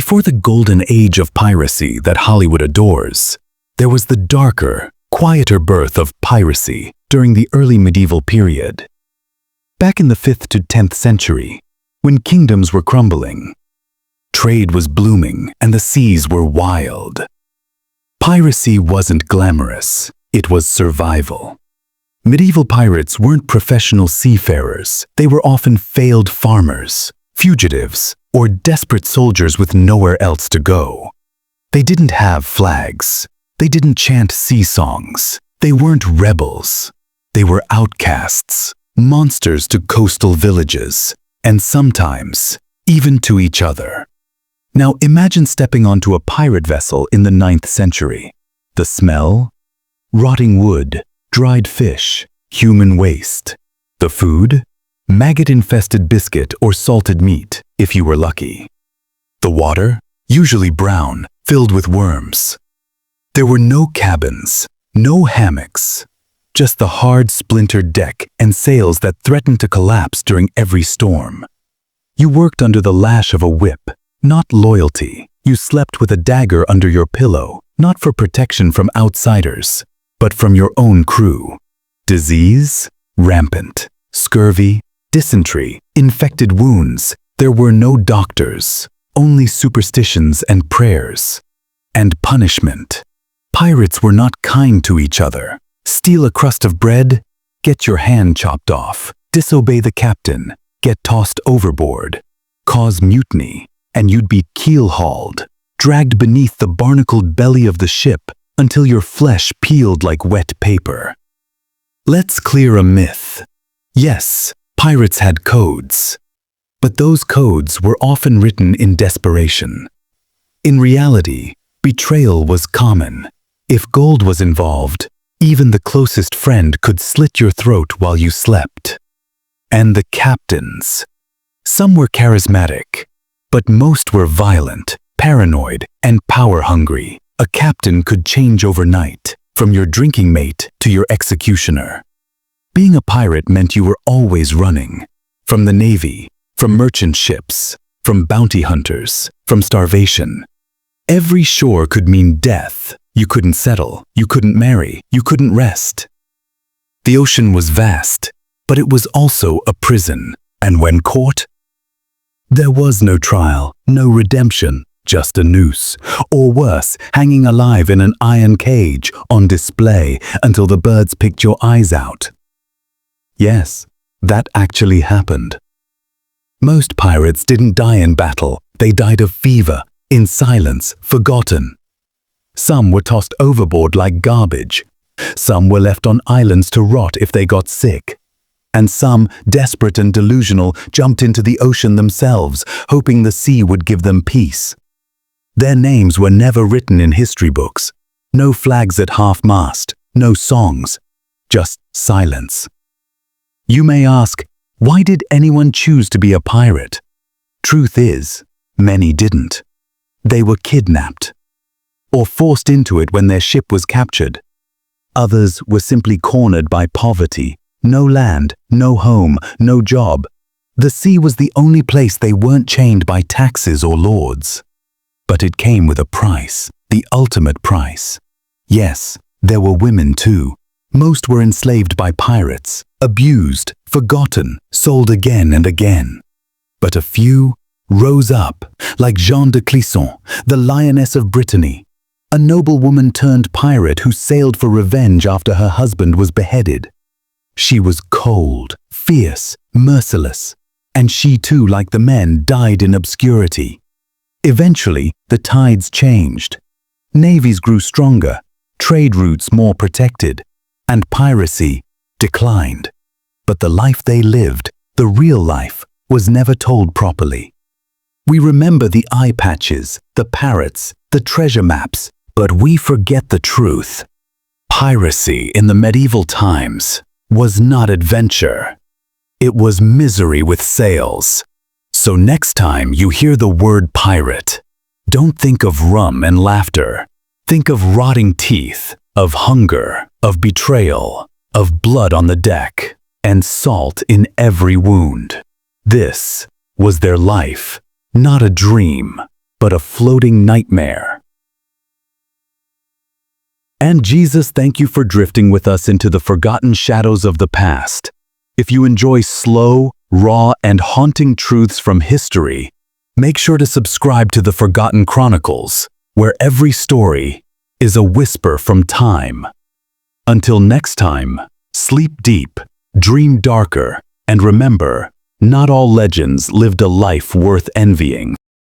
Before the golden age of piracy that Hollywood adores, there was the darker, quieter birth of piracy during the early medieval period. Back in the 5th to 10th century, when kingdoms were crumbling, trade was blooming and the seas were wild. Piracy wasn't glamorous, it was survival. Medieval pirates weren't professional seafarers, they were often failed farmers, fugitives, or desperate soldiers with nowhere else to go. They didn't have flags, they didn't chant sea songs, they weren't rebels. They were outcasts, monsters to coastal villages, and sometimes even to each other. Now imagine stepping onto a pirate vessel in the 9th century. The smell? Rotting wood, dried fish, human waste. The food? Maggot-infested biscuit or salted meat, if you were lucky. The water? Usually brown, filled with worms. There were no cabins, no hammocks, just the hard splintered deck and sails that threatened to collapse during every storm. You worked under the lash of a whip, not loyalty. You slept with a dagger under your pillow, not for protection from outsiders, but from your own crew. Disease? Rampant. Scurvy, dysentery, infected wounds. There were no doctors, only superstitions and prayers. And punishment. Pirates were not kind to each other. Steal a crust of bread, get your hand chopped off. Disobey the captain, get tossed overboard. Cause mutiny, and you'd be keel-hauled, dragged beneath the barnacled belly of the ship until your flesh peeled like wet paper. Let's clear a myth. Yes, pirates had codes, but those codes were often written in desperation. In reality, betrayal was common. If gold was involved, even the closest friend could slit your throat while you slept. And the captains. Some were charismatic, but most were violent, paranoid, and power-hungry. A captain could change overnight, from your drinking mate to your executioner. Being a pirate meant you were always running. From the navy, from merchant ships, from bounty hunters, from starvation. Every shore could mean death. You couldn't settle, you couldn't marry, you couldn't rest. The ocean was vast, but it was also a prison. And when caught, there was no trial, no redemption, just a noose, or worse, hanging alive in an iron cage on display until the birds picked your eyes out. Yes, that actually happened. Most pirates didn't die in battle, they died of fever, in silence, forgotten. Some were tossed overboard like garbage. Some were left on islands to rot if they got sick. And some, desperate and delusional, jumped into the ocean themselves, hoping the sea would give them peace. Their names were never written in history books. No flags at half-mast, no songs, just silence. You may ask, why did anyone choose to be a pirate? Truth is, many didn't. They were kidnapped, or forced into it when their ship was captured. Others were simply cornered by poverty. No land, no home, no job. The sea was the only place they weren't chained by taxes or lords. But it came with a price, the ultimate price. Yes, there were women too. Most were enslaved by pirates, abused, forgotten, sold again and again. But a few rose up, like Jeanne de Clisson, the Lioness of Brittany, a noblewoman turned pirate who sailed for revenge after her husband was beheaded. She was cold, fierce, merciless, and she too, like the men, died in obscurity. Eventually, the tides changed. Navies grew stronger, trade routes more protected, and piracy declined. But the life they lived, the real life, was never told properly. We remember the eye patches, the parrots, the treasure maps, but we forget the truth. Piracy in the medieval times was not adventure. It was misery with sails. So next time you hear the word pirate, don't think of rum and laughter. Think of rotting teeth, of hunger, of betrayal, of blood on the deck, and salt in every wound. This was their life, not a dream, but a floating nightmare. And Jesus, thank you for drifting with us into the forgotten shadows of the past. If you enjoy slow, raw, and haunting truths from history, make sure to subscribe to the Forgotten Chronicles, where every story is a whisper from time. Until next time, sleep deep, dream darker, and remember, not all legends lived a life worth envying.